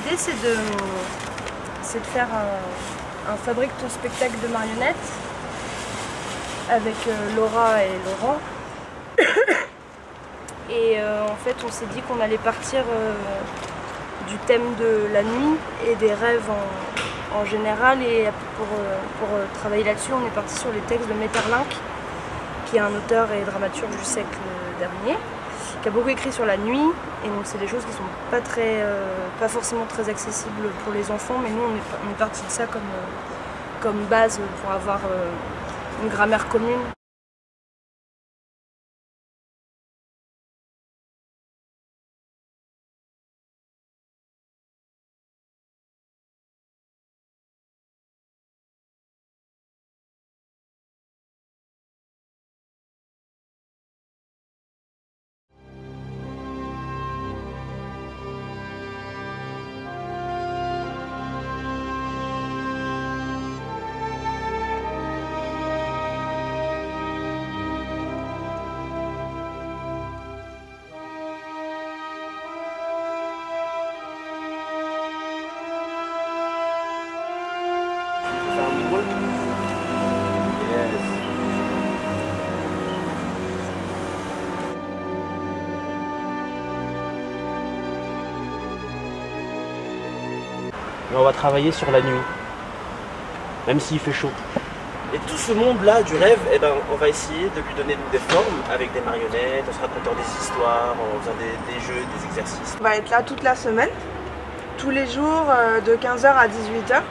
l'idée c'est de faire un fabrique ton spectacle de marionnettes avec Laura et Laurent. Et en fait on s'est dit qu'on allait partir du thème de la nuit et des rêves en général, et pour travailler là-dessus on est parti sur les textes de Maeterlinck, qui est un auteur et dramaturge du siècle dernier, qui a beaucoup écrit sur la nuit, et donc c'est des choses qui sont pas forcément très accessibles pour les enfants, mais nous on est parti de ça comme base pour avoir une grammaire commune. Mais on va travailler sur la nuit, même s'il fait chaud. Et tout ce monde-là du rêve, eh ben, on va essayer de lui donner des formes avec des marionnettes, en se racontant des histoires, en faisant des jeux, des exercices. On va être là toute la semaine, tous les jours de 15h à 18h.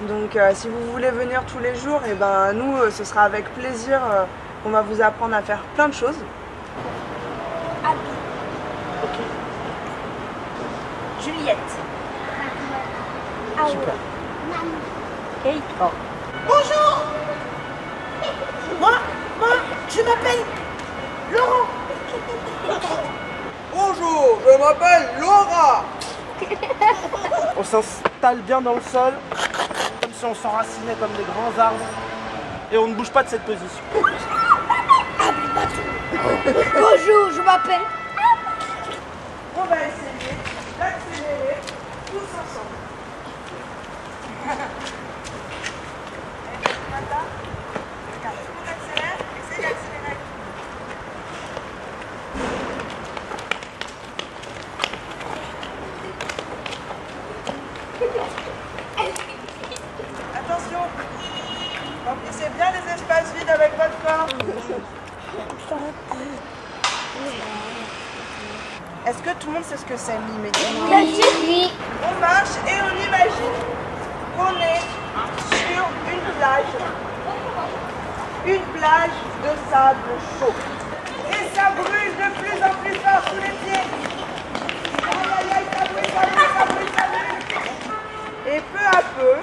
Donc si vous voulez venir tous les jours, eh ben, nous, ce sera avec plaisir qu'on va vous apprendre à faire plein de choses. Ok. Juliette. Super. Kate. Oh. Bonjour. Moi, je m'appelle Laurent. Bonjour, je m'appelle Laura. On s'installe bien dans le sol, comme si on s'enracinait comme des grands arbres, et on ne bouge pas de cette position. Bonjour, je m'appelle. On va essayer d'accélérer tous ensemble. Attention, remplissez bien les espaces vides avec votre corps. Est-ce que tout le monde sait ce que c'est mimétisme? Oui. On marche et on imagine qu'on est sur une plage de sable chaud. Et ça brûle de plus en plus fort sous les pieds. Aïe aïe aïe, ça brûle, ça brûle, ça brûle, ça brûle. Et peu à peu,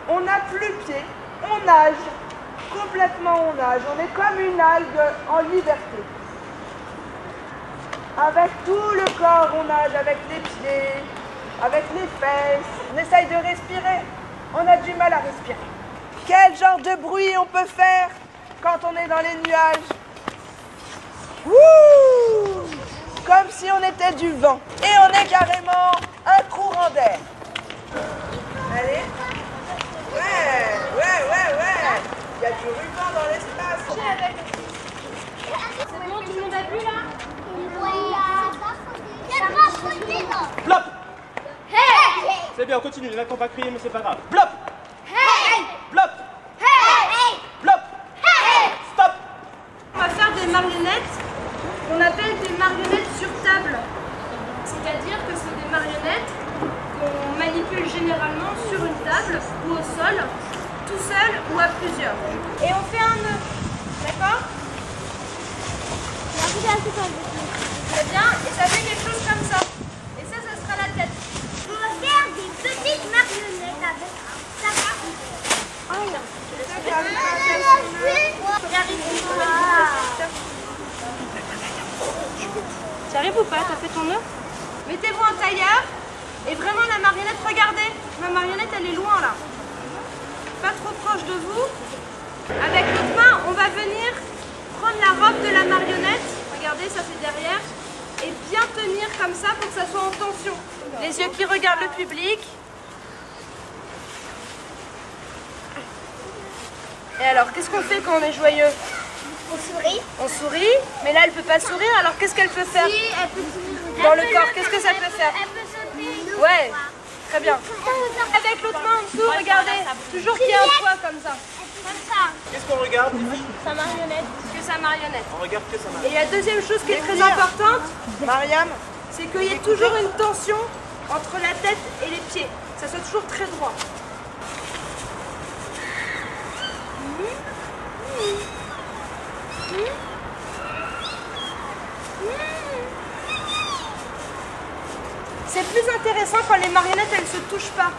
on n'a plus pied, on nage, complètement on nage. On est comme une algue en liberté. Avec tout le corps, on nage avec les pieds, avec les fesses. On essaye de respirer. On a du mal à respirer. Quel genre de bruit on peut faire quand on est dans les nuages? Wouh! Comme si on était du vent. Et on est carrément un courant d'air. Allez. Ouais. Il y a du ruban dans l'espace. C'est bon, tout le monde a vu là? Blop! Hey! C'est bien, on continue, il y en a qui n'ont pas crié, mais c'est pas grave. Blop! Hey! Blop! Hey! Blop! Hey! Stop! On va faire des marionnettes qu'on appelle des marionnettes sur table. C'est-à-dire que c'est des marionnettes qu'on manipule généralement sur une table ou au sol, tout seul ou à plusieurs. Et on fait un nœud, d'accord? Très bien, et ça fait quelque chose comme ça. Et ça sera la tête. On va faire des petites marionnettes avec un sac. Tu arrives ou pas? T'as fait ton nœud? Mettez-vous en tailleur et vraiment la marionnette, regardez. Ma marionnette elle est loin là. Pas trop proche de vous. Avec l'autre main, on va venir prendre la robe de la marionnette. Regardez, ça c'est derrière. et bien tenir comme ça pour que ça soit en tension. Les yeux qui regardent le public. Et alors, qu'est-ce qu'on fait quand on est joyeux? On sourit. On sourit, mais là elle peut pas sourire, alors qu'est-ce qu'elle peut faire? Si, elle peut sourire. Dans le corps, qu'est-ce que ça peut faire? Elle peut sauter. Ouais, très bien. Avec l'autre main en dessous, regardez, toujours qu'il y a un poids comme ça. Comme ça. Qu'est-ce qu'on regarde, les filles? Sa marionnette. Que sa marionnette. On regarde que ça. Et la deuxième chose qui est très importante, Mariam, c'est qu'il y ait toujours une tension entre la tête et les pieds. Que ça soit toujours très droit. C'est plus intéressant quand les marionnettes elles se touchent pas.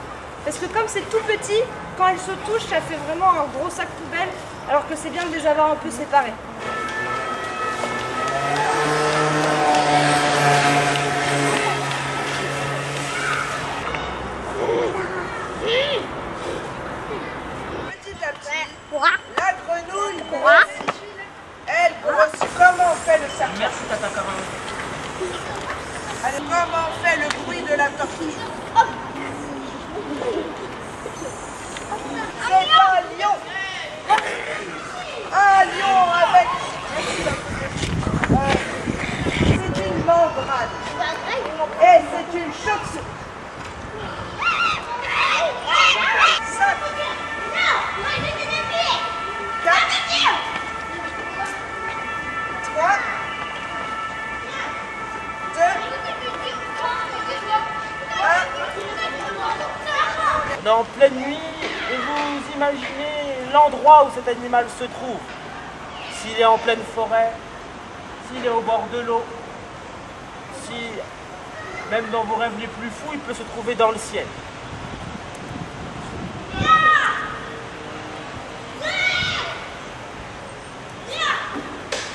Parce que comme c'est tout petit, quand elles se touchent, ça fait vraiment un gros sac poubelle, alors que c'est bien de les avoir un peu séparées. petit à petit, Quoi? la grenouille grossit. Elle grossit. Comment on fait le serpent? Merci, Tata Carin. Allez, comment on fait le bruit de la tortue? C'est un lion. Un lion avec... c'est une membrane. Et c'est une chauve-souris. 5, 4, 3, 2, 1. On est en pleine nuit et vous imaginez l'endroit où cet animal se trouve. S'il est en pleine forêt, s'il est au bord de l'eau, si même dans vos rêves les plus fous, il peut se trouver dans le ciel.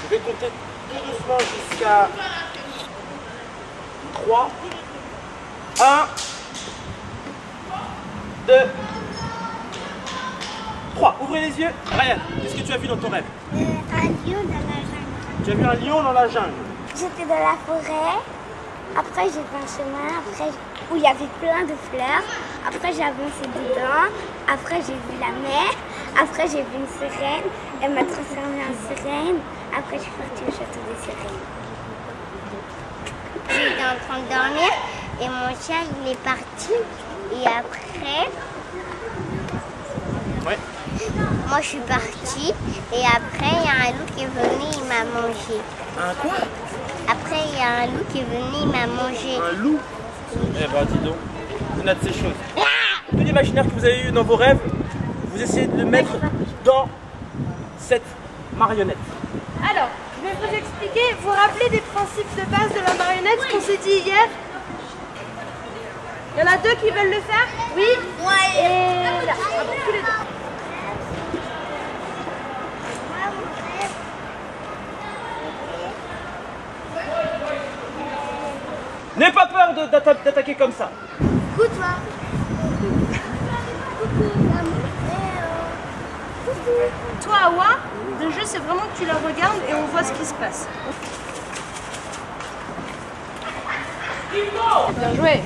Je vais compter tout doucement jusqu'à 3, 1, 2, 3. Ouvrez les yeux. Ryan, qu'est-ce que tu as vu dans ton rêve? Un lion dans la jungle. Tu as vu un lion dans la jungle. J'étais dans la forêt. Après, j'ai fait un chemin où il y avait plein de fleurs. Après, j'ai avancé dedans. Après, j'ai vu la mer. Après, j'ai vu une sirène. Elle m'a transformée en sirène. Après, je suis partie au château des sirènes. J'étais en train de dormir et mon chien, il est parti. Et après, Ouais. moi, je suis partie. Et après, il y a un loup qui est venu, il m'a mangé. Un quoi? Après, il y a un loup qui est venu, il m'a mangé. Un loup? Eh ben dis donc, une de ces choses. Tout l'imaginaire que vous avez eu dans vos rêves, vous essayez de le mettre dans cette marionnette. Alors, je vais vous expliquer, vous rappelez des principes de base de la marionnette, ce qu'on s'est dit hier? Il y en a deux qui veulent le faire? Oui? Et là, tous les deux. N'aie pas peur d'attaquer comme ça. Coucou toi. Toi, Awa, le jeu c'est vraiment que tu la regardes et on voit ce qui se passe. Bien joué.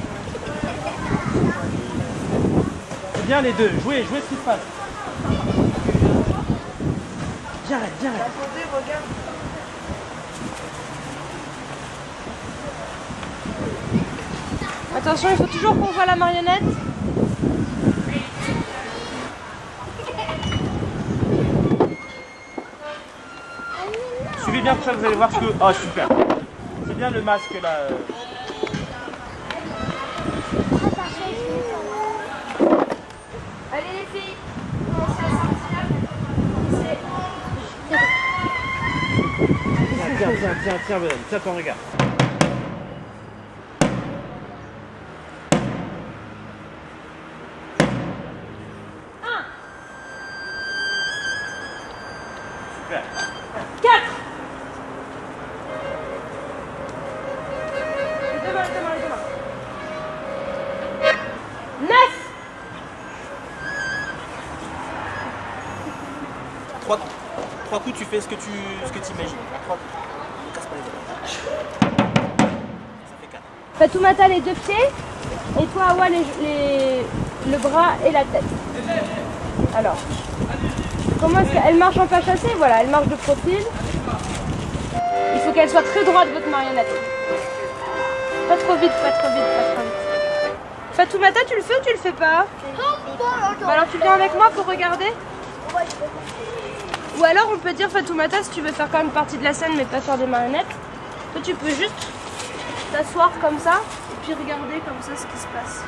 C'est bien les deux, jouez ce qui se passe. Viens, viens. Attendez, regarde. Attention, il faut toujours qu'on voit la marionnette. Suivez bien tout ça, vous allez voir ce que... Oh super. C'est bien le masque là. Allez les filles, commencez à sortir. Tiens, madame, tiens ton regard. Super. 4. Les deux mains. 9. 3 coups, tu fais ce que tu imagines. 3 coups. Ne casse pas les doigts. Fatoumata les deux pieds et toi Awa le bras et la tête. Alors, comment est-ce qu'elle marche en pas chassé? Voilà, elle marche de profil. Il faut qu'elle soit très droite votre marionnette. Pas trop vite, pas trop vite, pas trop vite. Fatoumata, tu le fais ou tu le fais pas? Bah alors tu viens avec moi pour regarder? Ou alors on peut dire Fatoumata, si tu veux faire quand même partie de la scène mais pas faire des marionnettes, toi tu peux juste t'asseoir comme ça et puis regarder comme ça ce qui se passe.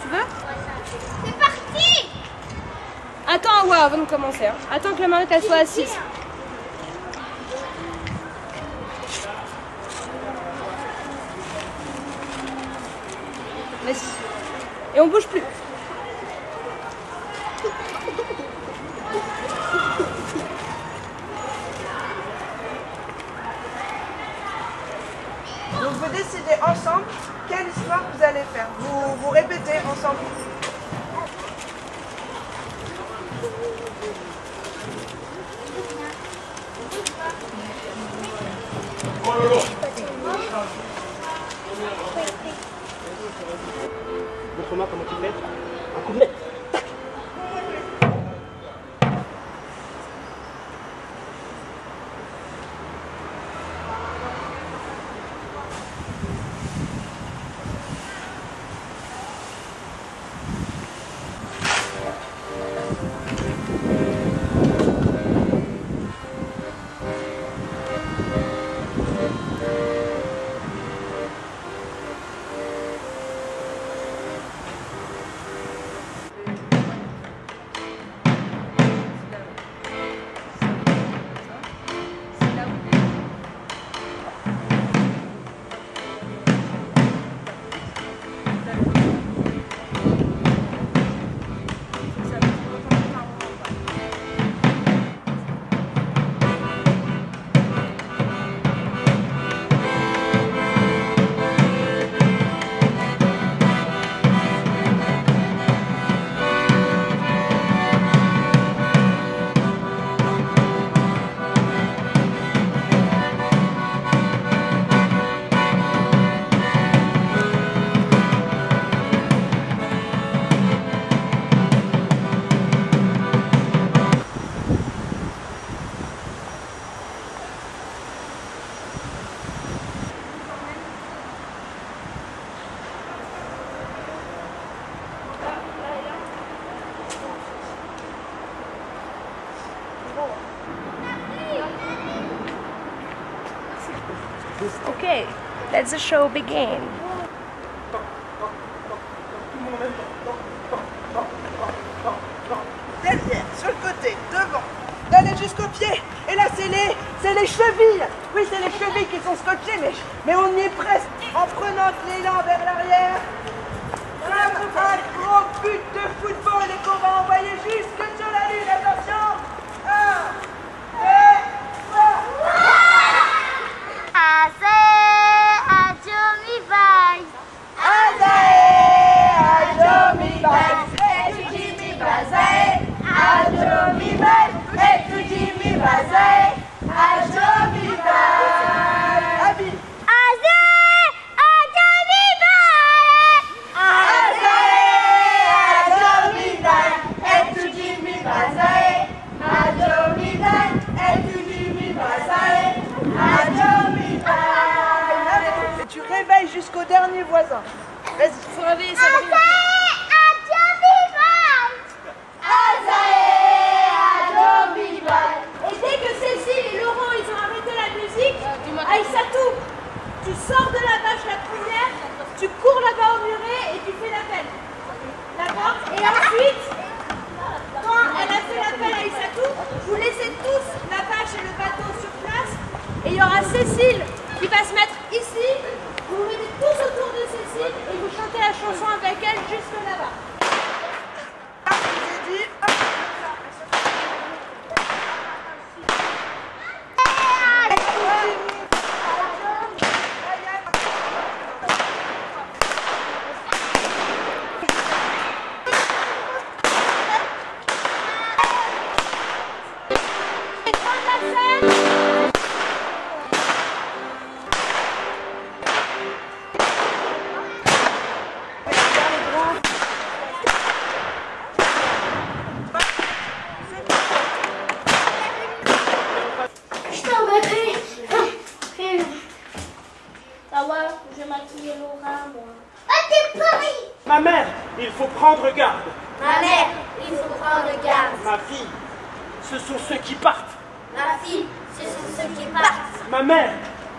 Tu veux? C'est parti! Attends Awa avant de commencer. Hein. Attends que la marionnette elle soit assise. Vas-y. Et on bouge plus. Donc vous décidez ensemble quelle histoire vous allez faire. Vous répétez ensemble. Montre-moi comment tu fais. Un coup de nez. Okay, let the show begin. Derrière, sur le côté, devant. D'aller jusqu'aux pieds. Et là, c'est les chevilles. Oui, c'est les chevilles qui sont scotchées, mais on y est presque. En prenant l'élan vers l'arrière. Comme un gros but de football et qu'on va envoyer jusque sur la ligne. Attention. 1, 2, 3. Et tu réveilles jusqu'au dernier voisin. Vas-y. Il faut réveiller Sabrina. Et dès que Cécile et Laurent ils ont arrêté la musique, Aïssatou, tu sors de la vache la première, tu cours là-bas au muret et tu fais l'appel. D'accord? Et ensuite, quand elle a fait l'appel à Aïssatou, vous laissez tous la vache et le bateau sur place et il y aura Cécile qui va se mettre ici, vous vous mettez tous autour de Cécile et vous chantez la chanson avec elle jusque là-bas. J'ai dit, hop. mourra, moi. Oh, t'es pourri! Ma mère, il faut prendre garde. Ma mère, il faut prendre garde. Ma fille, ce sont ceux qui partent. Ma fille, ce sont ceux qui partent. Ma mère,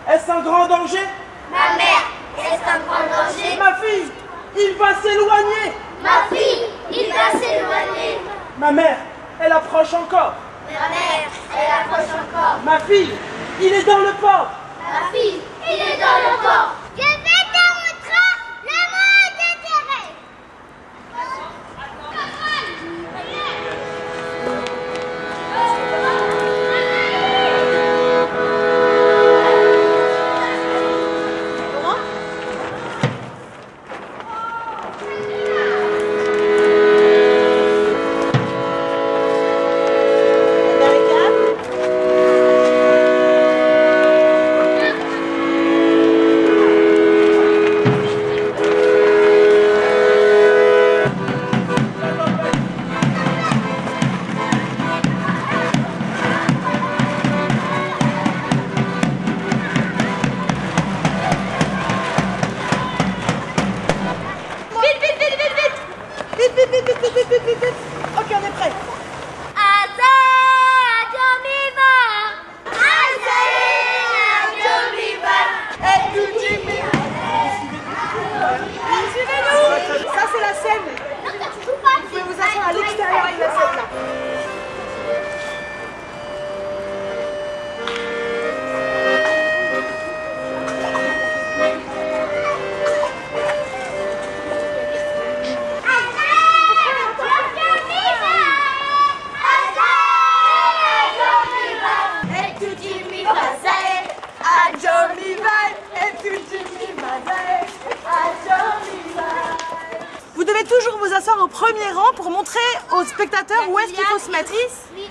est-ce un grand danger? Ma mère, est-ce un grand danger? Ma fille, il va s'éloigner. Ma fille, il va s'éloigner. Ma mère, elle approche encore. Ma mère, elle approche encore. Ma fille, il est dans le port. Ma fille, il est dans le port. Je vais te montrer le monde d'intérêt. Ok, on est prêt. Suivez-nous. Ça, c'est la scène. Vous pouvez vous asseoir à l'extérieur de la scène, là. Vous devez toujours vous asseoir au premier rang pour montrer aux spectateurs où est-ce qu'il faut se mettre. Oui.